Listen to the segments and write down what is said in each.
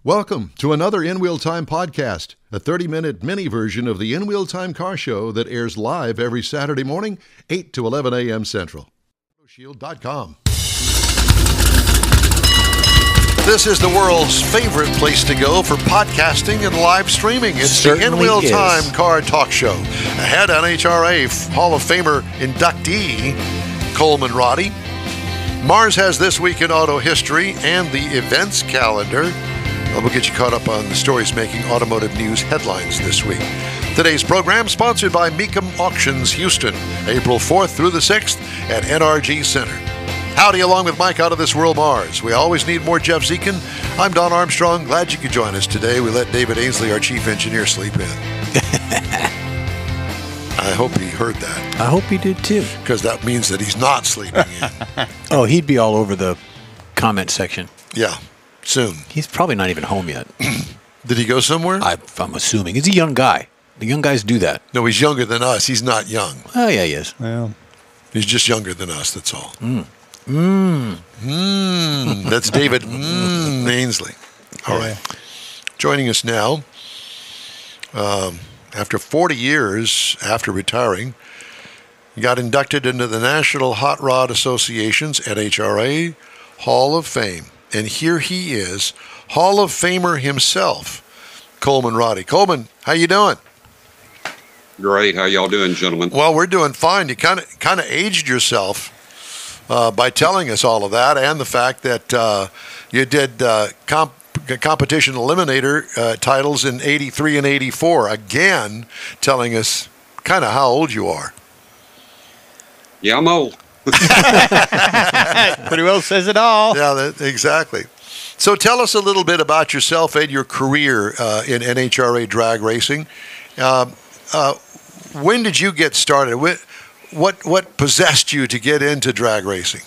Welcome to another In Wheel Time podcast, a 30-minute mini version of the In Wheel Time car show that airs live every Saturday morning, 8 to 11 a.m. Central. Shield.com. This is the world's favorite place to go for podcasting and live streaming. It's the In Wheel Time car talk show. Ahead, NHRA Hall of Famer inductee Coleman Roddy. Mars has This Week in Auto History and the events calendar. We'll get you caught up on the stories making automotive news headlines this week. Today's program sponsored by Mecum Auctions Houston, April 4th through the 6th at NRG Center. Howdy, along with Mike out of this world Mars. We always need more Jeff Zekin. I'm Don Armstrong. Glad you could join us today. We let David Ainsley, our chief engineer, sleep in. I hope he heard that. I hope he did too. Because that means that he's not sleeping in. Oh, he'd be all over the comment section. Yeah. Soon. He's probably not even home yet. Did he go somewhere? I'm assuming. He's a young guy. The young guys do that. No, he's younger than us. He's not young. Oh, yeah, he is. Well, he's just younger than us, that's all. That's David Ainsley. All right. Joining us now, after 40 years after retiring, he got inducted into the National Hot Rod Association's NHRA Hall of Fame. And here he is, Hall of Famer himself, Coleman Roddy. Coleman, how you doing? Great. How y'all doing, gentlemen? Well, we're doing fine. You kind of aged yourself by telling us all of that, and the fact that you did Competition Eliminator titles in '83 and '84. Again, telling us kind of how old you are. Yeah, I'm old. pretty well says it all. Yeah, exactly. So tell us a little bit about yourself and your career in NHRA drag racing. When did you get started? What possessed you to get into drag racing?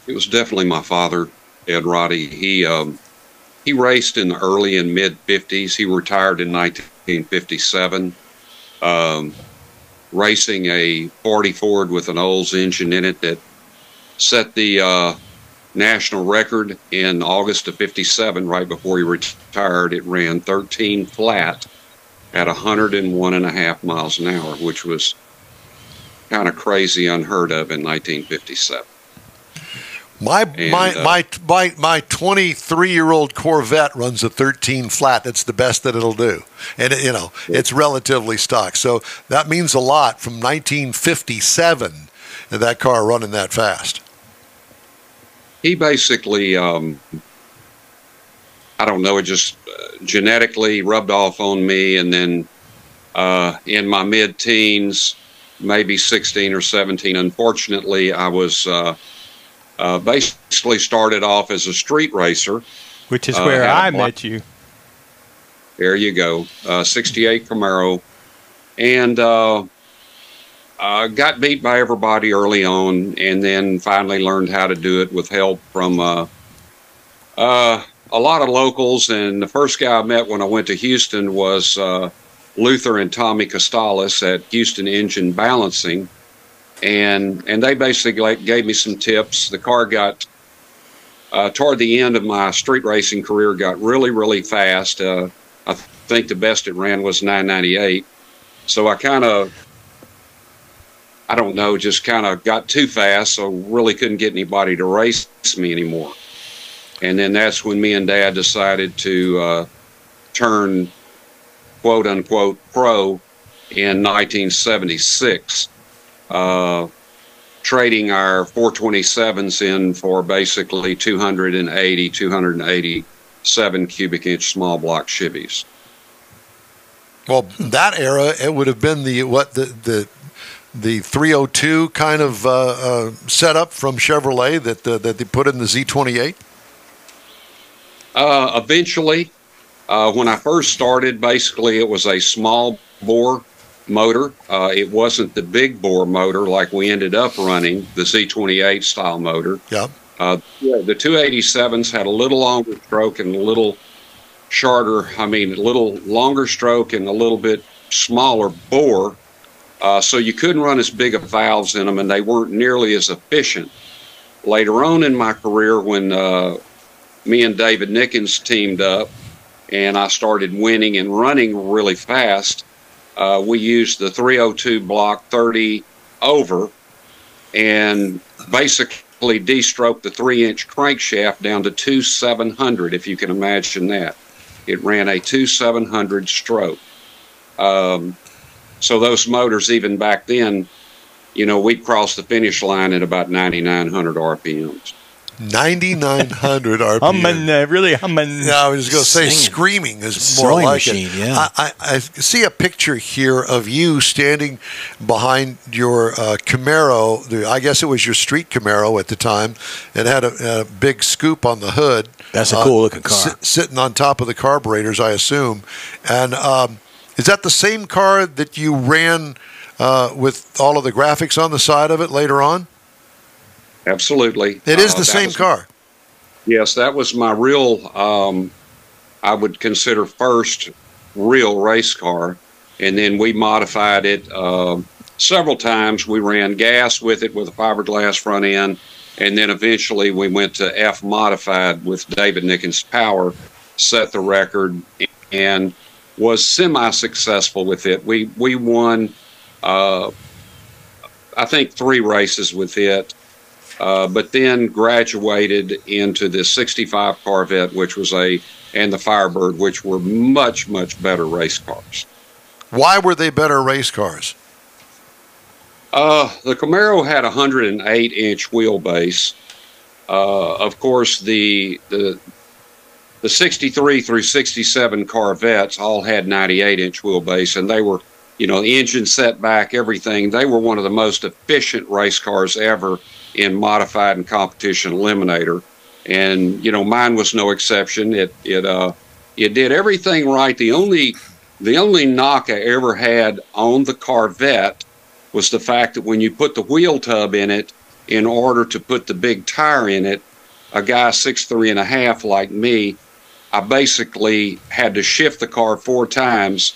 It was definitely my father, Ed Roddy. He raced in the early and mid 50s. He retired in 1957. Racing a 40 Ford with an Olds engine in it that set the national record in August of '57, right before he retired. It ran 13 flat at 101.5 miles an hour, which was kind of crazy, unheard of in 1957. My 23-year-old Corvette runs a 13 flat. That's the best that it'll do, and it's relatively stock. So that means a lot from 1957. That car running that fast. He basically, I don't know, it just genetically rubbed off on me, and then in my mid-teens, maybe 16 or 17, unfortunately, I was. Basically started off as a street racer. Which is where I met you. There you go. 68 Camaro. And got beat by everybody early on, and then finally learned how to do it with help from a lot of locals. And the first guy I met when I went to Houston was Luther and Tommy Costales at Houston Engine Balancing. And they basically gave me some tips. The car got, toward the end of my street racing career, got really, really fast. I think the best it ran was 998. So I kind of, I don't know, just kind of got too fast, so really couldn't get anybody to race me anymore. And then that's when me and Dad decided to turn, quote unquote, pro in 1976. Trading our 427s in for basically 287 cubic inch small block Chevys. Well, that era, it would have been the 302 kind of setup from Chevrolet that they put in the Z28. Eventually, when I first started, basically it was a small bore motor. It wasn't the big bore motor like we ended up running, the Z28 style motor. Yeah. The 287s had a little longer stroke and a little shorter, a little longer stroke and a little bit smaller bore. So you couldn't run as big of valves in them, and they weren't nearly as efficient. Later on in my career, when me and David Nickens teamed up, and I started winning and running really fast. We used the 302 block 30 over and basically de-stroked the 3-inch crankshaft down to 2,700, if you can imagine that. It ran a 2,700 stroke. So those motors, even back then, you know, we'd cross the finish line at about 9,900 RPMs. 9,900 RPM. Humming, really humming. Yeah, I was going to say screaming is more Sewing like machine, it. yeah. I see a picture here of you standing behind your Camaro. I guess it was your street Camaro at the time. It had a big scoop on the hood. That's a cool looking car. Sitting on top of the carburetors, I assume. And is that the same car that you ran with all of the graphics on the side of it later on? Absolutely. It is the same car. Yes, that was my real, I would consider first real race car. And then we modified it several times. We ran gas with it with a fiberglass front end. And then eventually we went to F modified with David Nickens power, set the record, and was semi-successful with it. We won, I think, 3 races with it. But then graduated into the 65 Corvette, which was and the Firebird, which were much, much better race cars. Why were they better race cars? The Camaro had a 108-inch wheelbase. Of course, the 63 through 67 Corvettes all had 98-inch wheelbase, and they were, you know, the engine setback, everything. They were one of the most efficient race cars ever in modified and competition eliminator, and you know, mine was no exception. It did everything right. The only knock I ever had on the Corvette was the fact that when you put the wheel tub in it, in order to put the big tire in it, a guy 6'3.5" like me, I basically had to shift the car 4 times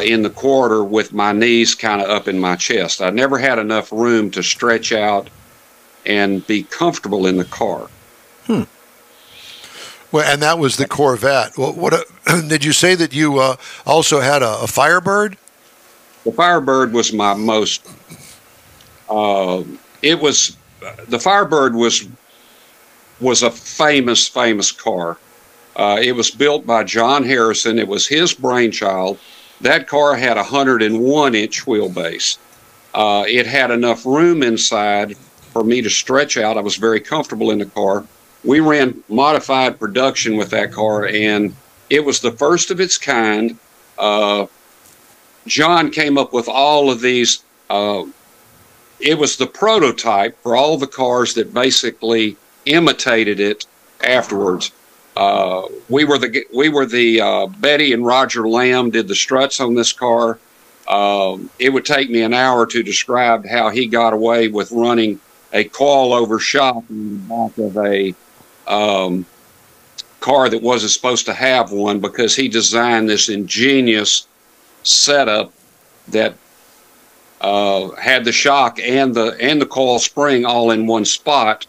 in the quarter with my knees kind of up in my chest. I never had enough room to stretch out and be comfortable in the car. Well, and that was the Corvette. What did you say that you also had a Firebird? The Firebird was my most. The Firebird was a famous car. It was built by John Harrison. It was his brainchild. That car had a 101-inch wheelbase. It had enough room inside for me to stretch out. I was very comfortable in the car. We ran modified production with that car, and it was the first of its kind. John came up with all of these. It was the prototype for all the cars that basically imitated it afterwards. We were the Betty and Roger Lamb did the struts on this car. It would take me an hour to describe how he got away with running a coil-over shock in the back of a car that wasn't supposed to have one, because he designed this ingenious setup that had the shock and the coil spring all in one spot,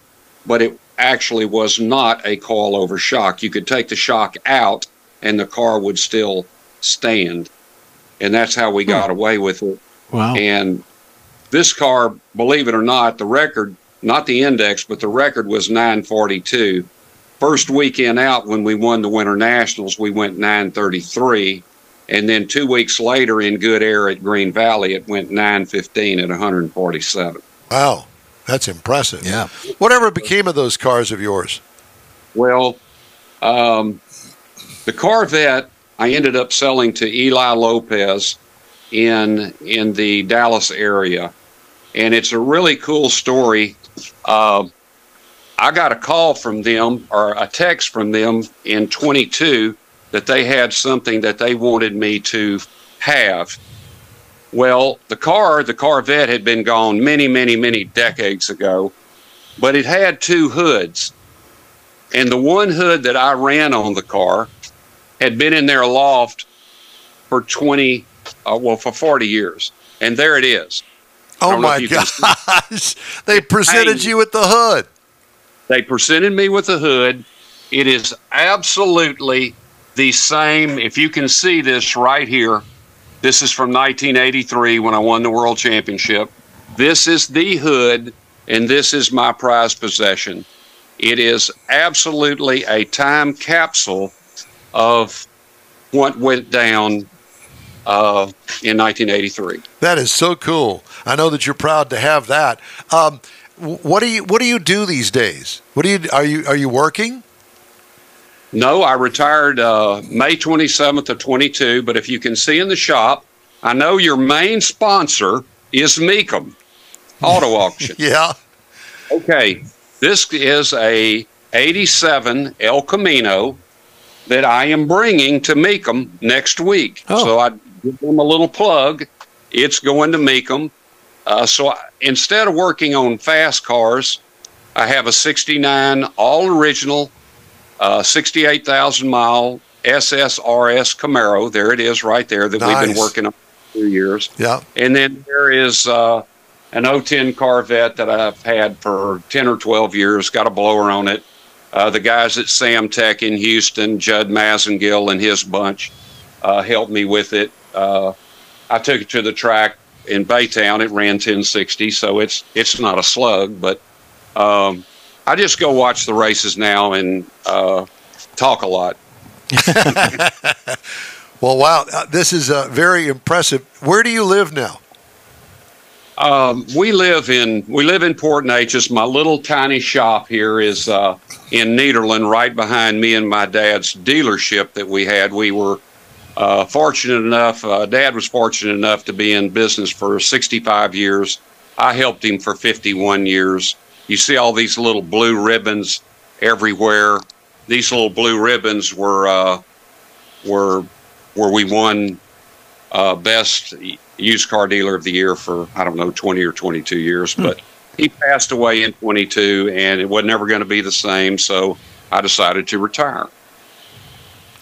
but it actually was not a coil-over shock. You could take the shock out and the car would still stand. And that's how we got away with it. Wow. And this car, believe it or not, the record, not the index, but the record was 942. First weekend out when we won the Winter Nationals, we went 933. And then 2 weeks later in Good Air at Green Valley, it went 915 at 147. Wow. That's impressive. Yeah. Whatever became of those cars of yours? Well, the Corvette, I ended up selling to Eli Lopez in the Dallas area. And it's a really cool story. I got a call from them, or a text from them in 22, that they had something that they wanted me to have. Well, the Corvette had been gone many, many, many decades ago, but it had 2 hoods. And the one hood that I ran on the car had been in their loft for 40 years. And there it is. Oh my gosh. They presented you with the hood. They presented me with the hood. It is absolutely the same. If you can see this right here, this is from 1983 when I won the World Championship. This is the hood, and this is my prized possession. It is absolutely a time capsule of what went down in 1983. That is so cool. I know that you're proud to have that. What do you do these days? Are you working? No, I retired May 27th of 22, but if you can see in the shop, I know your main sponsor is Mecum Auto Auction. Yeah. Okay, this is a 87 El Camino that I am bringing to Mecum next week. Oh. So I give them a little plug. It's going to Mecum. Instead of working on fast cars, I have a 69 all original 68,000 mile SSRS Camaro. There it is right there that we've been working on for 2 years. Yeah. And then there is an 010 Corvette that I've had for 10 or 12 years, got a blower on it. The guys at Sam Tech in Houston, Judd Mazengill and his bunch, helped me with it. I took it to the track in Baytown. It ran 1060, so it's not a slug, but I just go watch the races now and talk a lot. Well, wow, this is very impressive. Where do you live now? We live in Port Neches. My little tiny shop here is in Nederland, right behind me and my dad's dealership that we had. We were fortunate enough. Dad was fortunate enough to be in business for 65 years. I helped him for 51 years. You see all these little blue ribbons everywhere. These little blue ribbons were where we won best used car dealer of the year for, I don't know, 20 or 22 years. But he passed away in 22, and it was never going to be the same, so I decided to retire.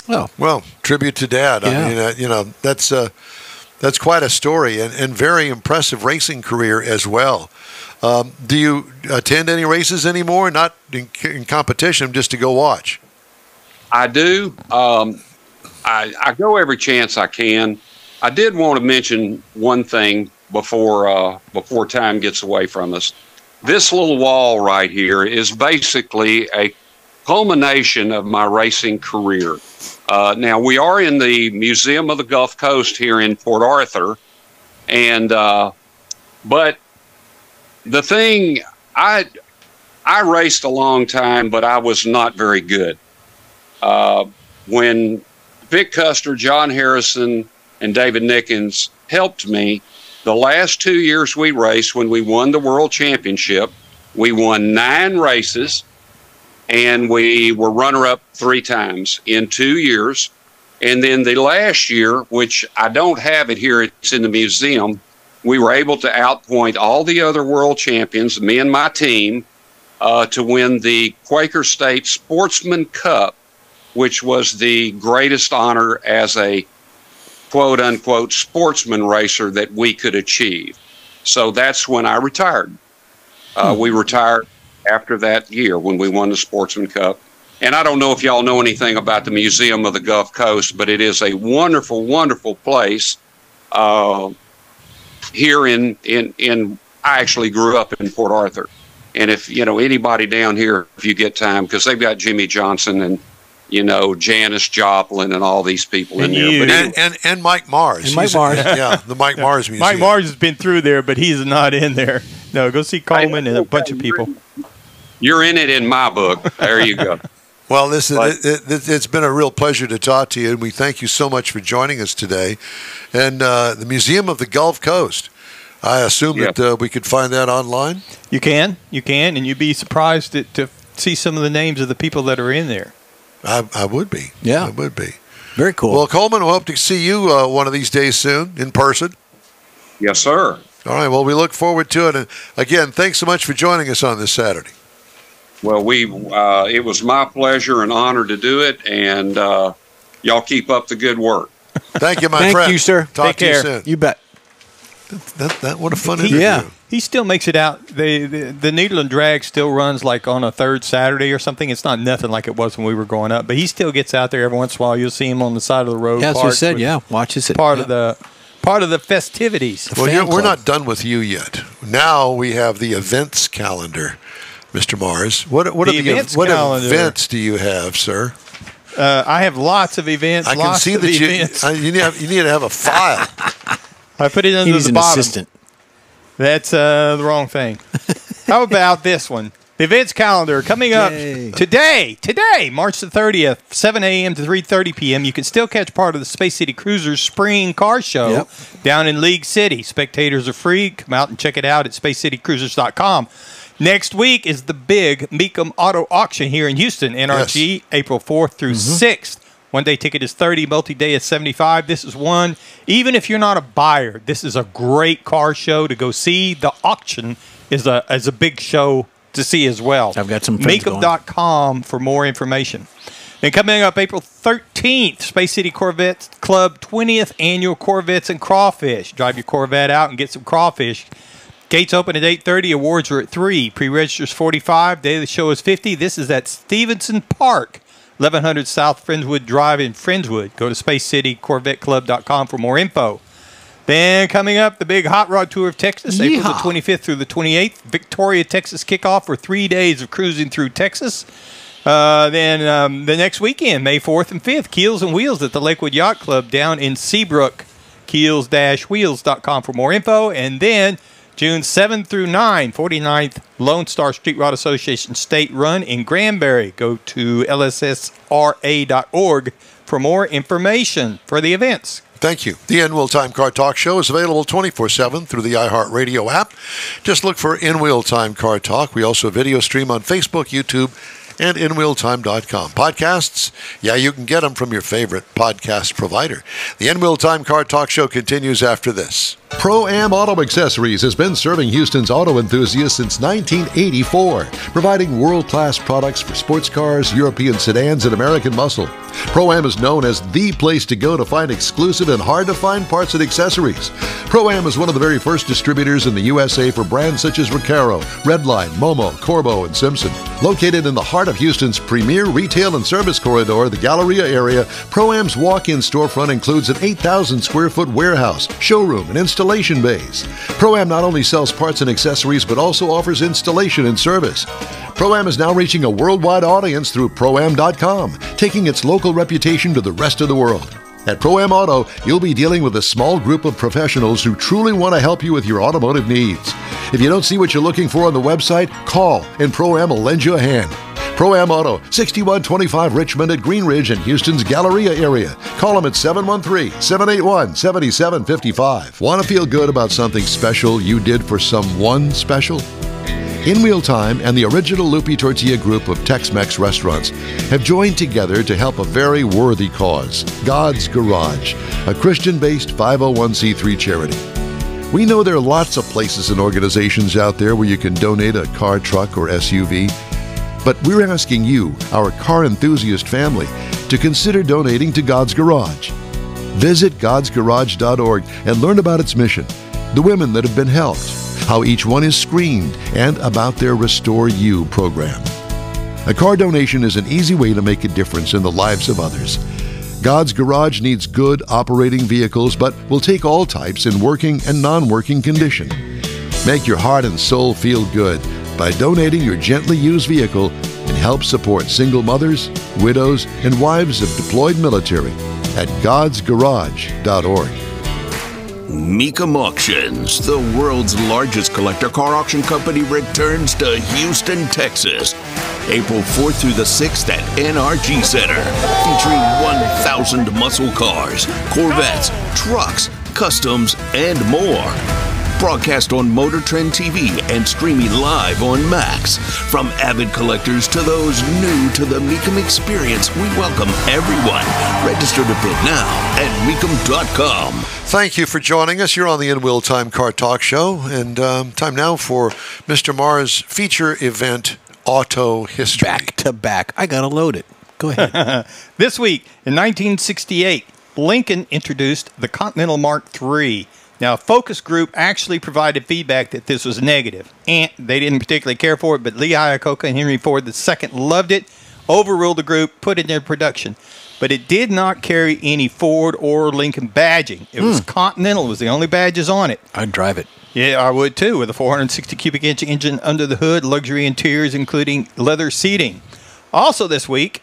Oh, well, tribute to Dad. Yeah. I mean, that's quite a story and very impressive racing career as well. Do you attend any races anymore? Not in competition, just to go watch? I do. I go every chance I can. I did want to mention one thing before time gets away from us. This little wall right here is basically a culmination of my racing career. Now, we are in the Museum of the Gulf Coast here in Port Arthur, and but the thing, I raced a long time, but I was not very good. When Vic Custer, John Harrison, and David Nickens helped me, the last 2 years we raced, when we won the World Championship, we won 9 races, and we were runner-up 3 times in 2 years. And then the last year, which I don't have it here, it's in the museum, we were able to outpoint all the other world champions, me and my team, to win the Quaker State Sportsman Cup, which was the greatest honor as a quote-unquote sportsman racer that we could achieve. So that's when I retired. We retired after that year when we won the Sportsman Cup. And I don't know if y'all know anything about the Museum of the Gulf Coast, but it is a wonderful, wonderful place. Here in I actually grew up in Port Arthur. And if, anybody down here, if you get time, because they've got Jimmy Johnson and, Janis Joplin and all these people in there. But and Mike Mars. And Mike Mars. Yeah, the Mike Mars Museum. Mike Mars has been through there, but he's not in there. No, go see Coleman and a bunch of people. You're in it in my book. There you go. Well, it's been a real pleasure to talk to you, and we thank you so much for joining us today. And the Museum of the Gulf Coast, I assume that we could find that online? You can, and you'd be surprised to see some of the names of the people that are in there. I would be. Yeah. I would be. Very cool. Well, Coleman, we'll hope to see you one of these days soon in person. Yes, sir. All right. Well, we look forward to it. And again, thanks so much for joining us on this Saturday. Well, it was my pleasure and honor to do it, and y'all keep up the good work. Thank you, my friend. Thank you, sir. Talk Take to care. you soon. You bet. What a fun interview. Yeah. He still makes it out. The Needle Drag still runs like on a third Saturday or something. It's not nothing like it was when we were growing up, but he still gets out there every once in a while. You'll see him on the side of the road. Yeah, as you said, yeah, watches it. Part of the festivities. Well, we're not done with you yet. Now we have the events calendar, Mr. Mars. What events do you have, sir? I have lots of events. I can see that you need to have a file. I put it under He's the an bottom. assistant. That's the wrong thing. How about this one? The events calendar coming up today, March the 30th, 7 a.m. to 3:30 p.m. You can still catch part of the Space City Cruisers Spring Car Show down in League City. Spectators are free. Come out and check it out at spacecitycruisers.com. Next week is the big Mecum Auto Auction here in Houston, NRG, April 4th through 6th. One-day ticket is $30, multi-day is $75. This is one. Even if you're not a buyer, this is a great car show to go see. The auction is a big show to see as well. I've got some friends Mecum.com for more information. And coming up April 13th, Space City Corvette Club 20th Annual Corvettes and Crawfish. Drive your Corvette out and get some crawfish. Gates open at 8:30. Awards are at 3. Pre-registers $45. Day of the show is $50. This is at Stevenson Park, 1100 South Friendswood Drive in Friendswood. Go to SpaceCityCorvetteClub.com for more info. Then coming up, the big Hot Rod Tour of Texas, April the 25th through the 28th. Victoria, Texas kickoff for 3 days of cruising through Texas. Then the next weekend, May 4th and 5th, Keels and Wheels at the Lakewood Yacht Club down in Seabrook. Keels-wheels.com for more info. And then June 7th through 9, 49th Lone Star Street Rod Association State Run in Granbury. Go to lssra.org for more information for the events. Thank you. The In Wheel Time Car Talk Show is available 24/7 through the iHeartRadio app. Just look for In Wheel Time Car Talk. We also video stream on Facebook, YouTube, and InWheelTime.com. Podcasts, you can get them from your favorite podcast provider. The In Wheel Time Car Talk Show continues after this. Pro-Am Auto Accessories has been serving Houston's auto enthusiasts since 1984, providing world-class products for sports cars, European sedans, and American muscle. Pro-Am is known as the place to go to find exclusive and hard-to-find parts and accessories. Pro-Am is one of the very first distributors in the USA for brands such as Recaro, Redline, Momo, Corbo, and Simpson. Located in the heart of Houston's premier retail and service corridor, the Galleria area, Pro-Am's walk-in storefront includes an 8,000-square-foot warehouse, showroom, and installation bays. Pro-Am not only sells parts and accessories, but also offers installation and service. Pro-Am is now reaching a worldwide audience through Pro-Am.com, taking its local reputation to the rest of the world. At Pro-Am Auto, you'll be dealing with a small group of professionals who truly want to help you with your automotive needs. If you don't see what you're looking for on the website, call and Pro-Am will lend you a hand. Pro-Am Auto, 6125 Richmond at Green Ridge in Houston's Galleria area. Call them at 713-781-7755. Want to feel good about something special you did for someone special? In Wheel Time and the original Lupi Tortilla group of Tex-Mex restaurants have joined together to help a very worthy cause, God's Garage, a Christian-based 501c3 charity. We know there are lots of places and organizations out there where you can donate a car, truck, or SUV, but we're asking you, our car enthusiast family, to consider donating to God's Garage. Visit godsgarage.org and learn about its mission, the women that have been helped, how each one is screened, and about their Restore You program. A car donation is an easy way to make a difference in the lives of others. God's Garage needs good operating vehicles, but will take all types in working and non-working condition. Make your heart and soul feel good by donating your gently used vehicle and help support single mothers, widows, and wives of deployed military at godsgarage.org. Mecum Auctions, the world's largest collector car auction company, returns to Houston, Texas, April 4th through the 6th at NRG Center, featuring 1,000 muscle cars, Corvettes, trucks, customs, and more. Broadcast on Motor Trend TV and streaming live on Max. From avid collectors to those new to the Mecum experience, we welcome everyone. Register to bid now at Mecum.com. Thank you for joining us. You're on the In Wheel Time Car Talk Show, and time now for Mr. Mars' feature event, Auto History. Back to back. I got to load it. Go ahead. This week, in 1968, Lincoln introduced the Continental Mark III. Now, a focus group actually provided feedback that this was negative, and they didn't particularly care for it, but Lee Iacocca and Henry Ford II loved it, overruled the group, put it in production. But it did not carry any Ford or Lincoln badging. It was Continental. It was the only badges on it. I'd drive it. Yeah, I would too, with a 460 cubic inch engine under the hood, luxury interiors, including leather seating. Also this week,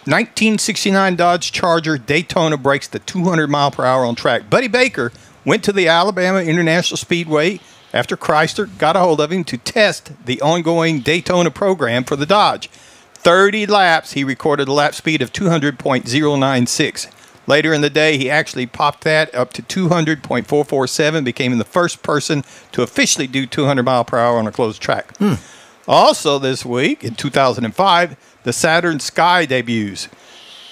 1969 Dodge Charger Daytona breaks the 200 mile per hour on track. Buddy Baker went to the Alabama International Speedway after Chrysler got a hold of him to test the ongoing Daytona program for the Dodge. 30 laps, he recorded a lap speed of 200.096. Later in the day, he actually popped that up to 200.447, became the first person to officially do 200 mile per hour on a closed track. Also this week, in 2005, the Saturn Sky debuts.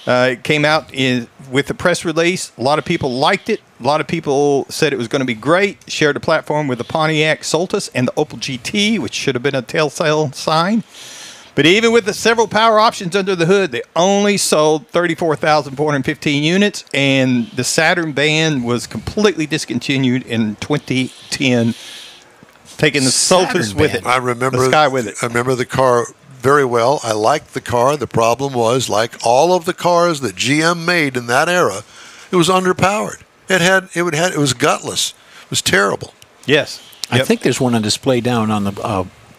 It came out with the press release. A lot of people liked it. A lot of people said it was going to be great. Shared a platform with the Pontiac Solstice and the Opel GT, which should have been a telltale sign. But even with the several power options under the hood, they only sold 34,415 units, and the Saturn van was completely discontinued in 2010, taking the Solstice with it. I remember the Sky with it. I remember the car very well. I liked the car. The problem was, like all of the cars that GM made in that era, it was underpowered. It was gutless. It was terrible. Yes. I think there's one on display down on the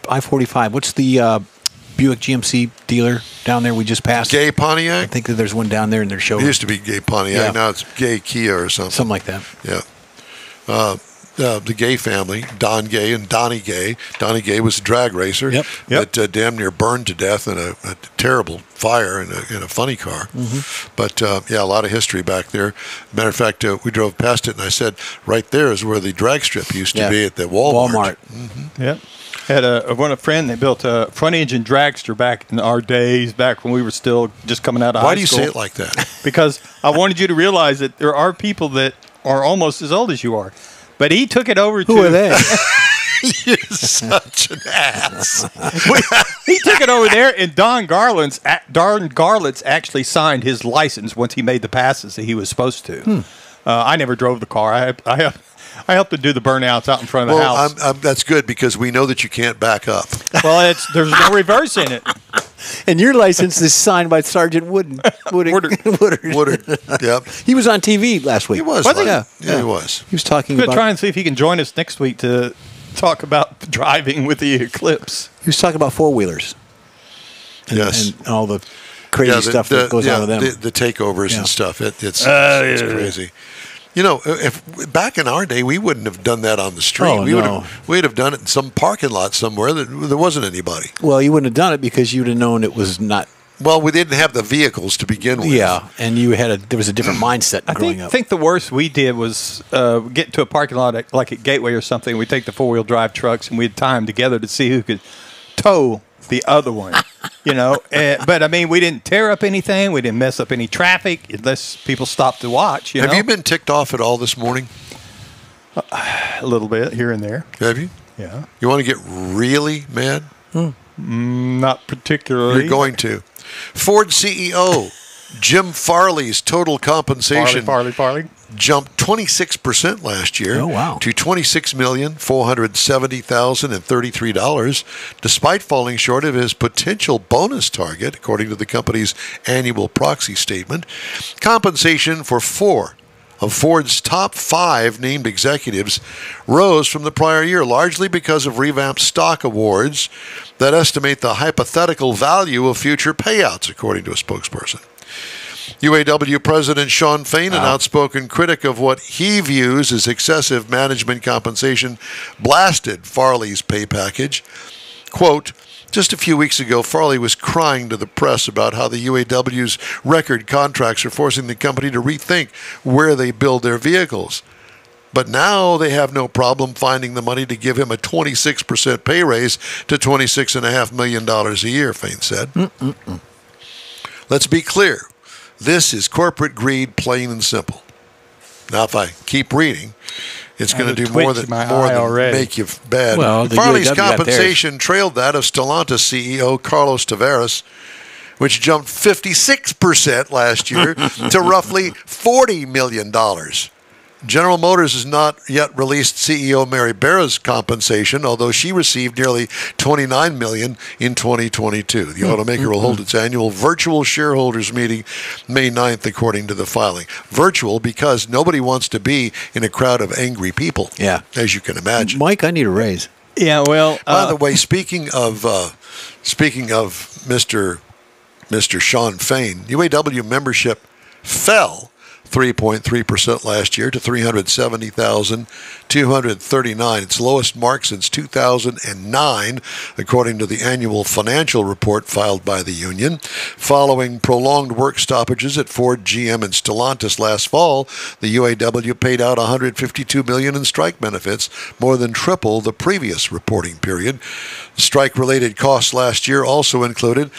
I-45. What's the Buick GMC dealer down there we just passed? Gay Pontiac? I think that there's one down there in their showroom. It used to be Gay Pontiac. Yeah. Now it's Gay Kia or something. Something like that. Yeah. The Gay family, Don Gay and Donnie Gay. Donnie Gay was a drag racer that damn near burned to death in a terrible fire in a funny car. But, a lot of history back there. Matter of fact, we drove past it, and I said, right there is where the drag strip used to be at the Walmart. Yeah. Had a friend that built a front-engine dragster back in our days, back when we were still just coming out of high school. Why do you say it like that? Because I wanted you to realize that there are people that are almost as old as you are. But he took it over to... Who are they? You're such an ass. He took it over there, and Don Garlitz actually signed his license once he made the passes that he was supposed to. I never drove the car. I helped to do the burnouts out in front of the house. That's good because we know that you can't back up. Well, there's no reverse in it. And your license is signed by Sergeant Woodard. Yep. He was on TV last week. He was. Was he? Yeah, he was. He was talking We're about... try and see if he can join us next week to talk about driving with the Eclipse. He was talking about four-wheelers. Yes. And all the crazy stuff that goes on with them. The takeovers and stuff. It's crazy. You know, if back in our day, we wouldn't have done that on the street. We'd have done it in some parking lot somewhere that there wasn't anybody. Well, you wouldn't have done it because you'd have known it was not. Well, we didn't have the vehicles to begin with. Yeah, and there was a different mindset growing up. I think the worst we did was get to a parking lot like at Gateway or something. We'd take the four-wheel drive trucks and we'd tie them together to see who could tow the other one. But I mean, we didn't tear up anything. We didn't mess up any traffic unless people stopped to watch. Have you been ticked off at all this morning? A little bit here and there. Have you? Yeah. You want to get really mad? Not particularly. You're going to. Ford CEO Jim Farley's total compensation Farley. jumped 26% last year to $26,470,033, despite falling short of his potential bonus target, according to the company's annual proxy statement. Compensation for 4 of Ford's top 5 named executives rose from the prior year, largely because of revamped stock awards that estimate the hypothetical value of future payouts, according to a spokesperson. UAW President Sean Fain, an outspoken critic of what he views as excessive management compensation, blasted Farley's pay package. Quote, just a few weeks ago, Farley was crying to the press about how the UAW's record contracts are forcing the company to rethink where they build their vehicles. But now they have no problem finding the money to give him a 26% pay raise to $26.5 million a year, Fain said. Let's be clear. This is corporate greed, plain and simple. Now, if I keep reading, it's going to do more than make you bad. Well, Farley's compensation trailed that of Stellantis CEO Carlos Tavares, which jumped 56% last year to roughly $40 million. General Motors has not yet released CEO Mary Barra's compensation, although she received nearly $29 million in 2022. The automaker will hold its annual virtual shareholders meeting May 9th, according to the filing. Virtual because nobody wants to be in a crowd of angry people, as you can imagine. Mike, I need a raise. Yeah, well... By the way, speaking of Mr. Sean Fain, UAW membership fell 3.3% last year to 370,239, its lowest mark since 2009, according to the annual financial report filed by the union. Following prolonged work stoppages at Ford, GM, and Stellantis last fall, the UAW paid out $152 million in strike benefits, more than triple the previous reporting period. Strike-related costs last year also included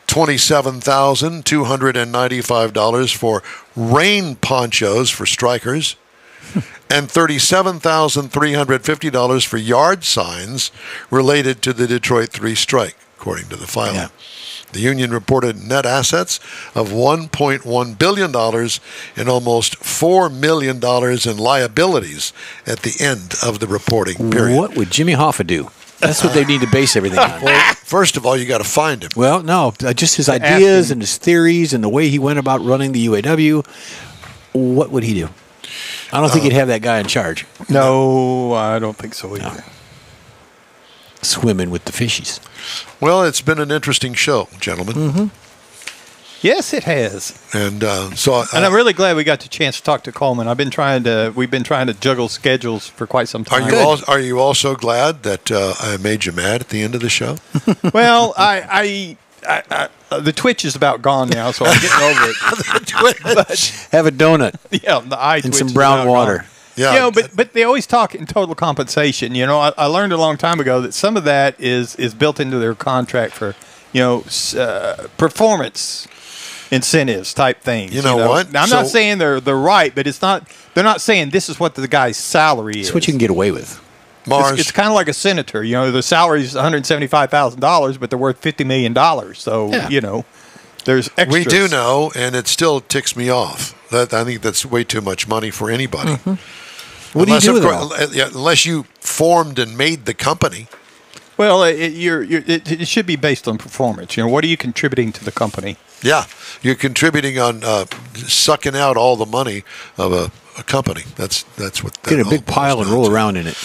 $27,295 for rain ponchos for strikers and $37,350 for yard signs related to the Detroit 3 strike, according to the filing. Yeah. The union reported net assets of $1.1 billion and almost $4 million in liabilities at the end of the reporting period. What would Jimmy Hoffa do? That's what they need to base everything on. Well, first of all, you got to find him. Well, no, just his ideas and his theories and the way he went about running the UAW. What would he do? I don't think he'd have that guy in charge. No, I don't think so either. No. Swimming with the fishies. Well, it's been an interesting show, gentlemen. Mm-hmm. Yes, it has. And and I'm really glad we got the chance to talk to Coleman. We've been trying to juggle schedules for quite some time. Are you also glad that I made you mad at the end of the show? Well, the twitch is about gone now, so I'm getting over it. Have a donut. Yeah, the eye and some brown water. Gone. Yeah, but they always talk in total compensation. You know, I learned a long time ago that some of that is built into their contract for performance incentives type things. You know what? Now, I'm not saying they're right, but it's not. They're not saying this is what the guy's salary is. It's what you can get away with. Mars. It's kind of like a senator. You know, the salary is $175,000, but they're worth $50 million. So there's extras. We do know, and it still ticks me off. That I think that's way too much money for anybody. Mm-hmm. What do you do with it? Unless you formed and made the company. Well, it should be based on performance. You know, what are you contributing to the company? Yeah, you're contributing on sucking out all the money of a company. That's what. Get a big pile and roll around in it.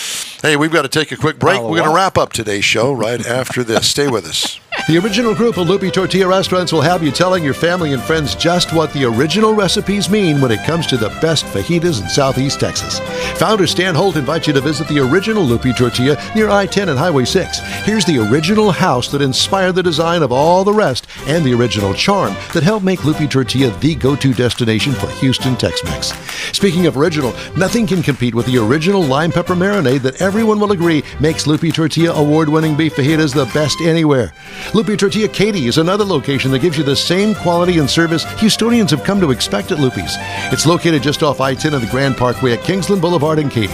Hey, we've got to take a quick break. We're going to wrap up today's show right after this. Stay with us. The original group of Lupi Tortilla restaurants will have you telling your family and friends just what the original recipes mean when it comes to the best fajitas in Southeast Texas. Founder Stan Holt invites you to visit the original Lupi Tortilla near I-10 and Highway 6. Here's the original house that inspired the design of all the rest and the original charm that helped make Lupi Tortilla the go-to destination for Houston Tex-Mex. Speaking of original, nothing can compete with the original lime pepper marinade that everyone will agree makes Lupi Tortilla award-winning beef fajitas the best anywhere. Lupi Tortilla Katy is another location that gives you the same quality and service Houstonians have come to expect at Lupi's. It's located just off I-10 and the Grand Parkway at Kingsland Boulevard in Katy.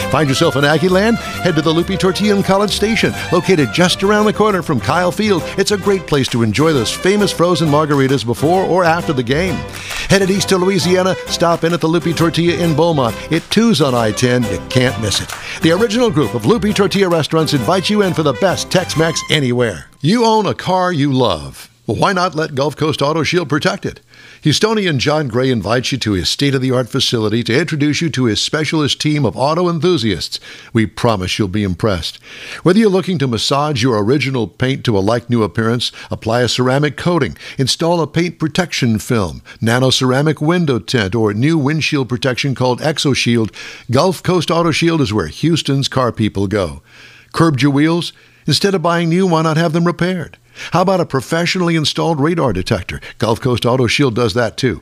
Find yourself in Aggie Land? Head to the Lupi Tortilla in College Station, located just around the corner from Kyle Field. It's a great place to enjoy those famous frozen margaritas before or after the game. Headed east to Louisiana, stop in at the Lupi Tortilla in Beaumont. It too's on I-10. You can't miss it. The original group of Lupi Tortilla restaurants invites you in for the best Tex-Mex anywhere. You own a car you love. Well, why not let Gulf Coast Auto Shield protect it? Houstonian John Gray invites you to his state-of-the-art facility to introduce you to his specialist team of auto enthusiasts. We promise you'll be impressed. Whether you're looking to massage your original paint to a like-new appearance, apply a ceramic coating, install a paint protection film, nano-ceramic window tint, or new windshield protection called ExoShield, Gulf Coast Auto Shield is where Houston's car people go. Curbed your wheels? Instead of buying new, why not have them repaired? How about a professionally installed radar detector? Gulf Coast Auto Shield does that too.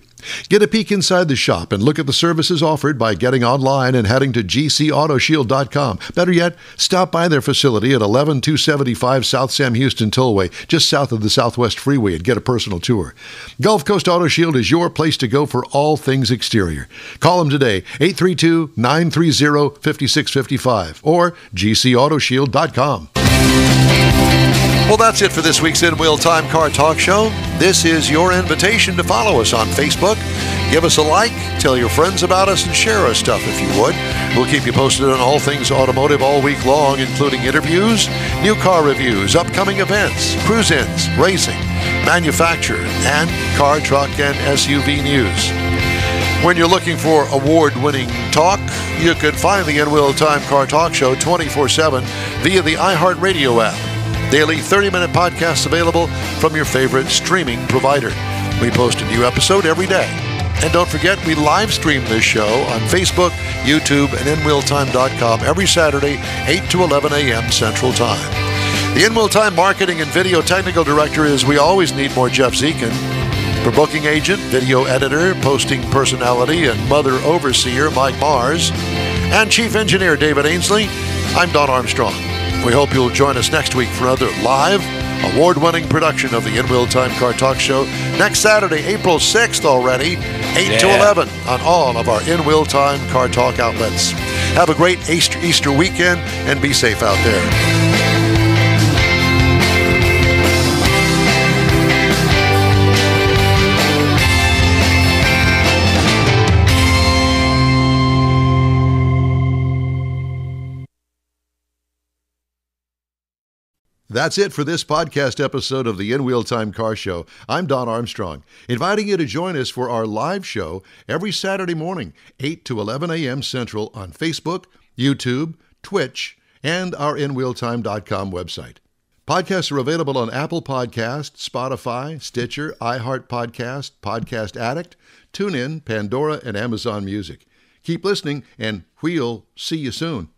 Get a peek inside the shop and look at the services offered by getting online and heading to gcautoshield.com. Better yet, stop by their facility at 11275 South Sam Houston Tollway, just south of the Southwest Freeway, and get a personal tour. Gulf Coast Auto Shield is your place to go for all things exterior. Call them today, 832-930-5655 or gcautoshield.com. Well, that's it for this week's In Wheel Time Car Talk Show. This is your invitation to follow us on Facebook. Give us a like, tell your friends about us, and share our stuff if you would. We'll keep you posted on all things automotive all week long, including interviews, new car reviews, upcoming events, cruise-ins, racing, manufacturer, and car, truck, and SUV news. When you're looking for award-winning talk, you can find the In Wheel Time Car Talk Show 24/7 via the iHeartRadio app. Daily 30-minute podcasts available from your favorite streaming provider. We post a new episode every day. And don't forget, we live stream this show on Facebook, YouTube, and InWheelTime.com every Saturday, 8 to 11 a.m. Central Time. The In Wheel Time Marketing and Video Technical Director is We Always Need More Jeff Zekin. For booking agent, video editor, posting personality, and mother overseer Mike Mars. And Chief Engineer David Ainsley, I'm Don Armstrong. We hope you'll join us next week for another live, award-winning production of the In Wheel Time Car Talk Show next Saturday, April 6th already, 8 to 11 on all of our In Wheel Time Car Talk outlets. Have a great Easter weekend and be safe out there. That's it for this podcast episode of the In Wheel Time Car Show. I'm Don Armstrong, inviting you to join us for our live show every Saturday morning, 8 to 11 a.m. Central on Facebook, YouTube, Twitch, and our InWheelTime.com website. Podcasts are available on Apple Podcasts, Spotify, Stitcher, iHeart Podcast, Podcast Addict, TuneIn, Pandora, and Amazon Music. Keep listening, and we'll see you soon.